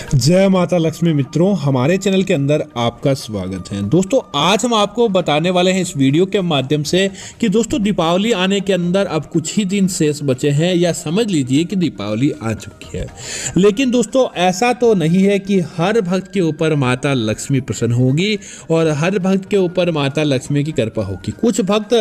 जय माता लक्ष्मी मित्रों, हमारे चैनल के अंदर आपका स्वागत है। दोस्तों आज हम आपको बताने वाले हैं इस वीडियो के माध्यम से कि दोस्तों दीपावली आने के अंदर अब कुछ ही दिन शेष बचे हैं, या समझ लीजिए कि दीपावली आ चुकी है। लेकिन दोस्तों ऐसा तो नहीं है कि हर भक्त के ऊपर माता लक्ष्मी प्रसन्न होगी और हर भक्त के ऊपर माता लक्ष्मी की कृपा होगी। कुछ भक्त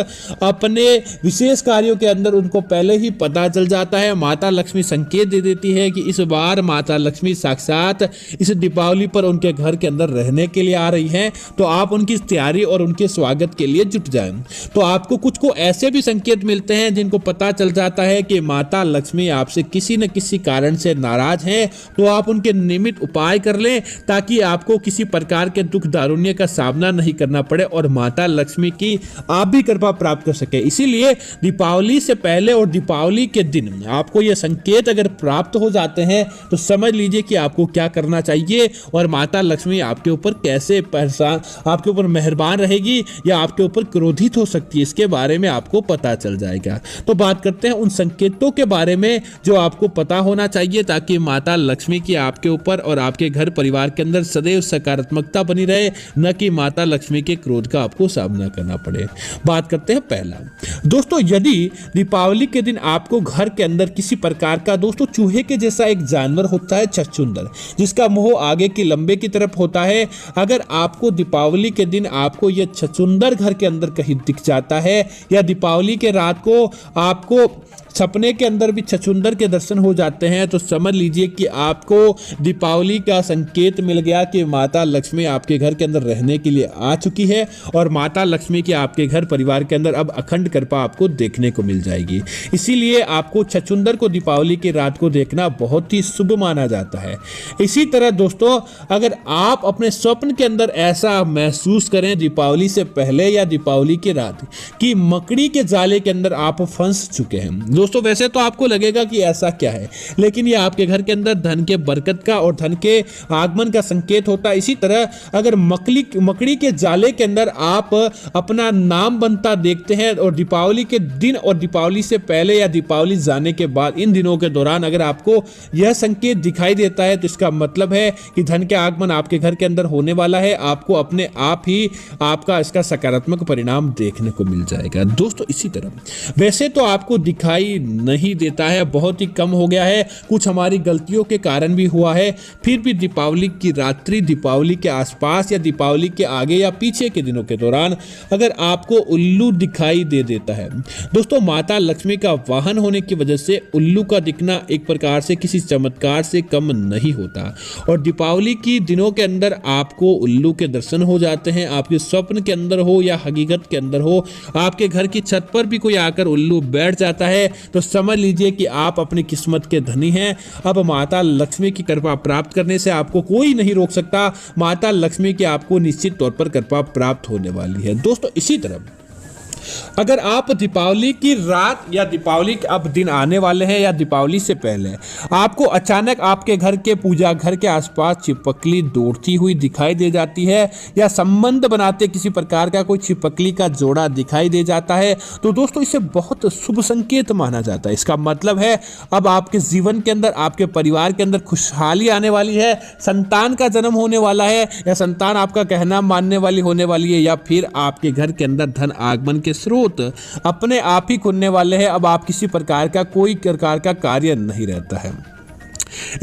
अपने विशेष कार्यों के अंदर उनको पहले ही पता चल जाता है, माता लक्ष्मी संकेत दे देती है कि इस बार माता लक्ष्मी साक्षात इस दीपावली पर उनके घर के अंदर रहने के लिए आ रही हैं, तो आप उनकी तैयारी और उनके स्वागत के लिए जुट जाएं। तो आपको कुछ को ऐसे भी संकेत मिलते हैं जिनको पता चल जाता है कि माता लक्ष्मी आपसे किसी न किसी कारण से नाराज हैं, तो आप उनके निमित्त उपाय कर लें ताकि आपको किसी प्रकार के दुख दारुण्य का सामना नहीं करना पड़े और माता लक्ष्मी की आप भी कृपा प्राप्त कर सके। इसीलिए दीपावली से पहले और दीपावली के दिन आपको यह संकेत अगर प्राप्त हो जाते हैं तो समझ लीजिए कि आपको क्या करना चाहिए और माता लक्ष्मी आपके ऊपर कैसे आपके ऊपर मेहरबान रहेगी या आपके ऊपर क्रोधित हो सकती है, इसके बारे में आपको पता चल जाएगा। तो बात करते हैं उन संकेतों के बारे में जो आपको पता होना चाहिए ताकि माता लक्ष्मी की आपके ऊपर और आपके घर परिवार के अंदर सदैव सकारात्मकता बनी रहे, न कि माता लक्ष्मी के क्रोध का आपको सामना करना पड़े। बात करते हैं पहला, दोस्तों यदि दीपावली के दिन आपको घर के अंदर किसी प्रकार का दोस्तों चूहे के जैसा एक जानवर होता है, छछूंदर, जिसका मुंह आगे की लंबे की तरफ होता है, अगर आपको दीपावली के दिन आपको यह छछूंदर घर के अंदर कहीं दिख जाता है या दीपावली के रात को आपको सपने के अंदर भी छछूंदर के दर्शन हो जाते हैं, तो समझ लीजिए कि आपको दीपावली का संकेत मिल गया कि माता लक्ष्मी आपके घर के अंदर रहने के लिए आ चुकी है और माता लक्ष्मी की आपके घर परिवार के अंदर अब अखंड कृपा आपको देखने को मिल जाएगी। इसीलिए आपको छछूंदर को दीपावली की रात को देखना बहुत ही शुभ माना जाता है। इसी तरह दोस्तों अगर आप अपने स्वप्न के अंदर ऐसा महसूस करें दीपावली से पहले या दीपावली की रात कि मकड़ी के जाले के अंदर आप फंस चुके हैं, दोस्तों वैसे तो आपको लगेगा कि ऐसा क्या है, लेकिन ये आपके घर के अंदर धन के बरकत का और धन के आगमन का संकेत होता है। इसी तरह अगर मकड़ी के जाले के अंदर आप अपना नाम बनता देखते हैं और दीपावली के दिन और दीपावली से पहले या दीपावली जाने के बाद इन दिनों के दौरान अगर आपको यह संकेत दिखाई देता है तो इसका मतलब है कि धन के आगमन आपके घर के अंदर होने वाला है। आपको अपने आप ही आपका इसका सकारात्मक परिणाम देखने को मिल जाएगा। दोस्तों इसी तरह वैसे तो आपको दिखाई नहीं देता है, बहुत ही कम हो गया है, कुछ हमारी गलतियों के कारण भी हुआ है, फिर भी दीपावली की रात्रि, दीपावली के आसपास या दीपावली के आगे या पीछे के दिनों के दौरान अगर आपको उल्लू दिखाई दे देता है, दोस्तों माता लक्ष्मी का वाहन होने की वजह से उल्लू का दिखना एक प्रकार से किसी चमत्कार से कम नहीं होता और दीपावली की दिनों के अंदर आपको उल्लू के दर्शन हो जाते हैं, आपके स्वप्न के अंदर हो या हकीकत के अंदर हो, आपके घर की छत पर भी कोई आकर उल्लू बैठ जाता है तो समझ लीजिए कि आप अपनी किस्मत के धनी हैं। अब माता लक्ष्मी की कृपा प्राप्त करने से आपको कोई नहीं रोक सकता, माता लक्ष्मी की आपको निश्चित तौर पर कृपा प्राप्त होने वाली है। दोस्तों इसी तरह अगर आप दीपावली की रात या दीपावली के अब दिन आने वाले हैं या दीपावली से पहले आपको अचानक आपके घर के पूजा घर के आसपास छिपकली दौड़ती हुई दिखाई दे जाती है या संबंध बनाते किसी प्रकार का कोई छिपकली का जोड़ा दिखाई दे जाता है, तो दोस्तों इसे बहुत शुभ संकेत माना जाता है। इसका मतलब है अब आपके जीवन के अंदर आपके परिवार के अंदर खुशहाली आने वाली है, संतान का जन्म होने वाला है या संतान आपका कहना मानने वाली होने वाली है, या फिर आपके घर के अंदर धन आगमन के स्रोत अपने आप ही खुलने वाले हैं। अब आप किसी प्रकार का कोई प्रकार का कार्य नहीं रहता है।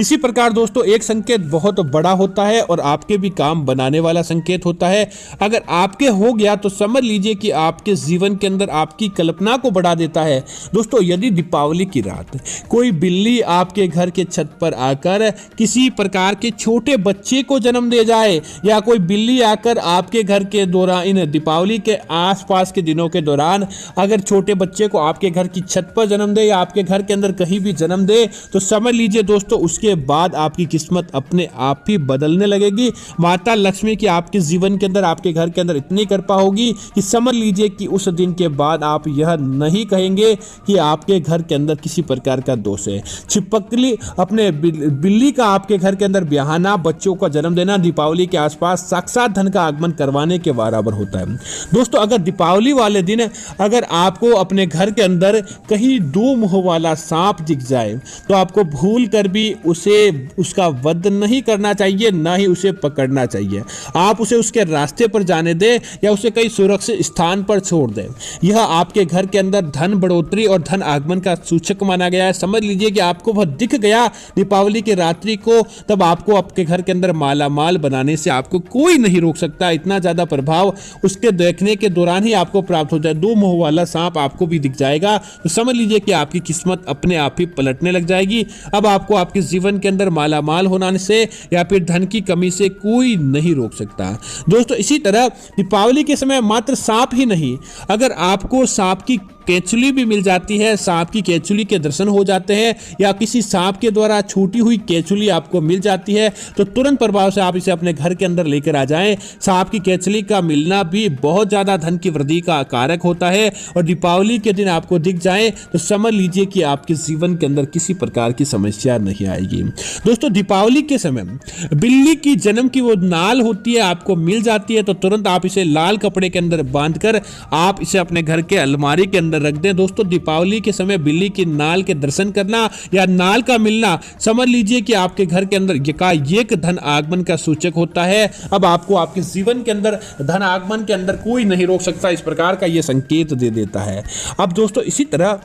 इसी प्रकार दोस्तों एक संकेत बहुत बड़ा होता है और आपके भी काम बनाने वाला संकेत होता है। अगर आपके हो गया तो समझ लीजिए कि आपके जीवन के अंदर आपकी कल्पना को बढ़ा देता है। दोस्तों यदि दीपावली की रात कोई बिल्ली आपके घर के छत पर आकर किसी प्रकार के छोटे बच्चे को जन्म दे जाए या कोई बिल्ली आकर आपके घर के दौरान इन दीपावली के आसपास के दिनों के दौरान अगर छोटे बच्चे को आपके घर की छत पर जन्म दे या आपके घर के अंदर कहीं भी जन्म दे, तो समझ लीजिए दोस्तों उसके बाद आपकी किस्मत अपने आप ही बदलने लगेगी। माता लक्ष्मी की आपके जीवन के अंदर आपके घर के अंदर इतनी कृपा होगी कि समझ लीजिए कि उस दिन के बाद आप यह नहीं कहेंगे कि आपके घर के अंदर किसी प्रकार का दोष है। छिपकली अपने बिल्ली का आपके घर के अंदर ब्याहना, बच्चों का जन्म देना दीपावली के आसपास साक्षात धन का आगमन करवाने के बराबर होता है। दोस्तों अगर दीपावली वाले दिन अगर आपको अपने घर के अंदर कहीं दो मुंह वाला सांप दिख जाए तो आपको भूल कर भी कभी उसे उसका वध नहीं करना चाहिए, ना ही उसे पकड़ना चाहिए। आप उसे उसके रास्ते पर जाने दें या उसे कई सुरक्षित स्थान पर छोड़ दें। यह आपके घर के अंदर धन बढ़ोतरी और धन आगमन का सूचक माना गया है। समझ लीजिए कि आपको वह दिख गया दीपावली की रात्रि को, तब आपको आपके घर के अंदर माला माल बनाने से आपको कोई नहीं रोक सकता। इतना ज्यादा प्रभाव उसके देखने के दौरान ही आपको प्राप्त हो जाए। दो मुंह वाला सांप आपको भी दिख जाएगा, तो समझ लीजिए कि आपकी किस्मत अपने आप ही पलटने लग जाएगी। अब आपको आपके जीवन के अंदर माला माल होने से या फिर धन की कमी से कोई नहीं रोक सकता। दोस्तों, इसी तरह दीपावली के समय मात्र सांप ही नहीं, अगर आपको सांप की केचुली भी मिल जाती है, सांप की केचुली के दर्शन हो जाते हैं, या किसी सांप के द्वारा छूटी हुई केचुली आपको मिल जाती है, तो तुरंत प्रभाव से आप इसे अपने घर के अंदर लेकर आ जाएं। सांप की केचुली का मिलना भी बहुत ज्यादा धन की वृद्धि का कारक होता है, और दीपावली के दिन आपको दिख जाए तो समझ लीजिए कि आपके जीवन के अंदर किसी प्रकार की समस्या नहीं आएगी। दोस्तों, दीपावली के समय बिल्ली की जन्म की वो नाल होती है, आपको मिल जाती है, तो तुरंत आप इसे लाल कपड़े के अंदर बांधकर आप इसे अपने घर के अलमारी के अंदर रख दें। दोस्तों, दीपावली के समय बिल्ली की नाल के दर्शन करना या नाल का मिलना समझ लीजिए कि आपके घर के अंदर एकाएक धन आगमन का सूचक होता है। अब आपको आपके जीवन के अंदर धन आगमन के अंदर कोई नहीं रोक सकता, इस प्रकार का यह संकेत दे देता है। अब दोस्तों, इसी तरह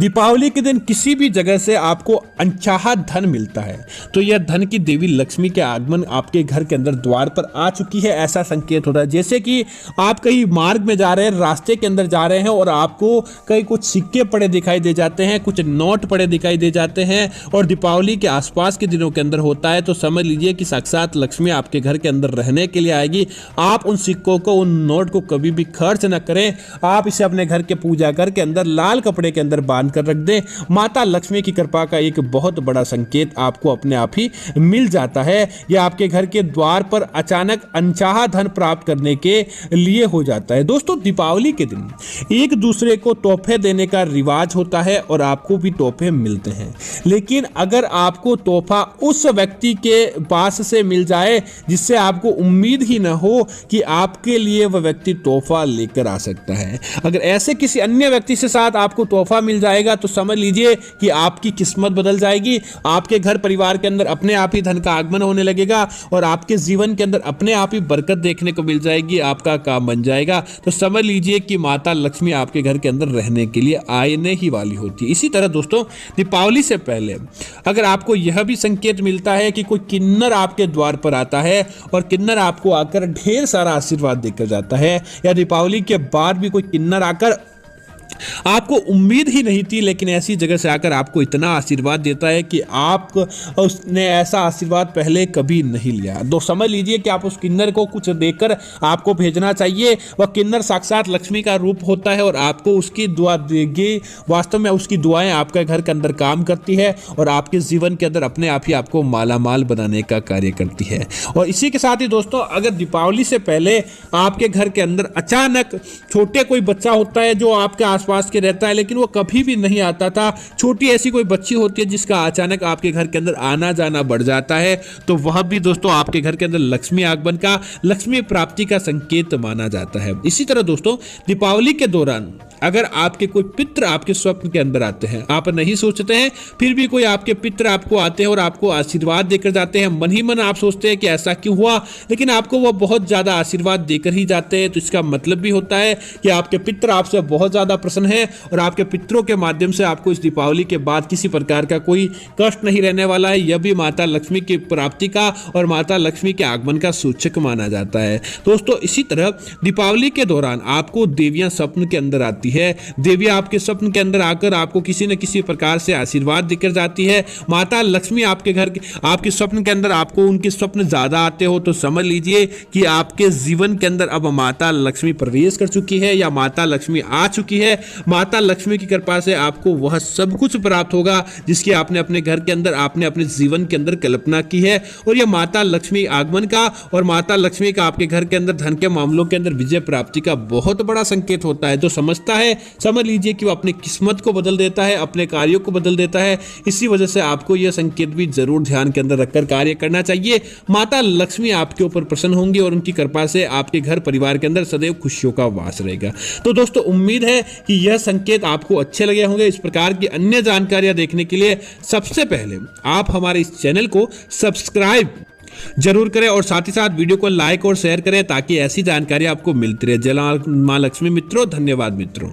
दीपावली के दिन किसी भी जगह से आपको अनचाहा धन मिलता है, तो यह धन की देवी लक्ष्मी के आगमन आपके घर के अंदर द्वार पर आ चुकी है, ऐसा संकेत होता है। जैसे कि आप कहीं मार्ग में जा रहे हैं, रास्ते के अंदर जा रहे हैं, और आपको कहीं कुछ सिक्के पड़े दिखाई दे जाते हैं, कुछ नोट पड़े दिखाई दे जाते हैं, और दीपावली के आसपास के दिनों के अंदर होता है, तो समझ लीजिए कि साक्षात लक्ष्मी आपके घर के अंदर रहने के लिए आएगी। आप उन सिक्कों को, उन नोट को कभी भी खर्च न करें। आप इसे अपने घर के पूजा घर के अंदर लाल कपड़े के अंदर बांध कर रख दें। माता लक्ष्मी की कृपा का एक बहुत बड़ा संकेत आपको अपने आप ही मिल जाता है। यह आपके घर के द्वार पर अचानक अनचाहा धन प्राप्त करने के लिए हो जाता है। दोस्तों, दीपावली के दिन एक दूसरे को तोहफे देने का रिवाज होता है, और आपको भी तोहफे मिलते हैं, लेकिन अगर आपको तोहफा उस व्यक्ति के पास से मिल जाए जिससे आपको उम्मीद ही न हो कि आपके लिए वह व्यक्ति तोहफा लेकर आ सकता है, अगर ऐसे किसी अन्य व्यक्ति से साथ आपको तोहफा मिल जाएगा, तो समझ लीजिए कि आपकी किस्मत बदल जाएगी। आपके घर परिवार के अंदर अपने आप ही धन का आगमन होने लगेगा, और आपके जीवन के अंदर अपने आप ही बरकत देखने को मिल जाएगी, आपका काम बन जाएगा। तो समझ लीजिए कि माता लक्ष्मी आपके घर के अंदर रहने के लिए आने ही वाली होती है। इसी तरह दोस्तों, दीपावली से पहले अगर आपको यह भी संकेत मिलता है कि कोई किन्नर आपके द्वार पर आता है, और किन्नर आपको आकर ढेर सारा आशीर्वाद देकर जाता है, या दीपावली के बाद भी कोई किन्नर आकर आपको उम्मीद ही नहीं थी, लेकिन ऐसी जगह से आकर आपको इतना आशीर्वाद देता है कि आप उसने ऐसा आशीर्वाद पहले कभी नहीं लिया, तो समझ लीजिए कि आप उस किन्नर को कुछ देकर आपको भेजना चाहिए। वह किन्नर साक्षात लक्ष्मी का रूप होता है, और आपको उसकी दुआ देगी। वास्तव में उसकी दुआएं आपके घर के अंदर काम करती है, और आपके जीवन के अंदर अपने आप ही आपको माला माल बनाने का कार्य करती है। और इसी के साथ ही दोस्तों, अगर दीपावली से पहले आपके घर के अंदर अचानक छोटे कोई बच्चा होता है जो आपके आसपास के रहता है, लेकिन वो कभी भी नहीं आता था, छोटी ऐसी कोई बच्ची होती है जिसका अचानक आपके घर के अंदर आना जाना बढ़ जाता है, तो वह भी दोस्तों आपके घर के अंदर लक्ष्मी आगमन का, लक्ष्मी प्राप्ति का संकेत माना जाता है। इसी तरह दोस्तों, दीपावली के दौरान अगर आपके कोई पितृ आपके स्वप्न के अंदर आते हैं, आप नहीं सोचते हैं, फिर भी कोई आपके पितृ आपको आते हैं और आपको आशीर्वाद देकर जाते हैं, मन ही मन आप सोचते हैं कि ऐसा क्यों हुआ, लेकिन आपको वो बहुत ज्यादा आशीर्वाद देकर ही जाते हैं, तो इसका मतलब भी होता है कि आपके पितृ आपसे बहुत ज्यादा प्रसन्न है, और आपके पितरों के माध्यम से आपको इस दीपावली के बाद किसी प्रकार का कोई कष्ट नहीं रहने वाला है। यह भी माता लक्ष्मी की प्राप्ति का और माता लक्ष्मी के आगमन का सूचक माना जाता है। दोस्तों, इसी तरह दीपावली के दौरान आपको देवियां स्वप्न के अंदर आती है। देवियां आपके स्वप्न के अंदर आकर आपको किसी न किसी प्रकार से आशीर्वाद देकर जाती है। माता लक्ष्मी आपके घर आपके स्वप्न के अंदर आपको उनके स्वप्न ज्यादा आते हो, तो समझ लीजिए कि आपके जीवन के अंदर अब माता लक्ष्मी प्रवेश कर चुकी है, या माता लक्ष्मी आ चुकी है। माता लक्ष्मी की कृपा से आपको वह सब कुछ प्राप्त होगा जिसकी आपने अपने घर के अंदर, आपने अपने जीवन के अंदर कल्पना की है। और यह माता लक्ष्मी आगमन का और माता लक्ष्मी का आपके घर के अंदर धन के मामलों के अंदर विजय प्राप्ति का बहुत बड़ा संकेत होता है। जो समझता है है, समझ लीजिए कि वो अपनी किस्मत को बदल देता है, अपने कार्यों को बदल देता है। इसी वजह से आपको यह संकेत भी जरूर ध्यान के अंदर रखकर कार्य करना चाहिए। माता लक्ष्मी आपके ऊपर प्रसन्न होंगी और उनकी कृपा से आपके घर परिवार के अंदर सदैव खुशियों का वास रहेगा। तो दोस्तों उम्मीद है कि यह संकेत आपको अच्छे लगे होंगे। इस प्रकार की अन्य जानकारियां देखने के लिए सबसे पहले आप हमारे इस चैनल को सब्सक्राइब जरूर करें और साथ ही साथ वीडियो को लाइक और शेयर करें ताकि ऐसी जानकारी आपको मिलती रहे। जय मां लक्ष्मी मित्रों, धन्यवाद मित्रों।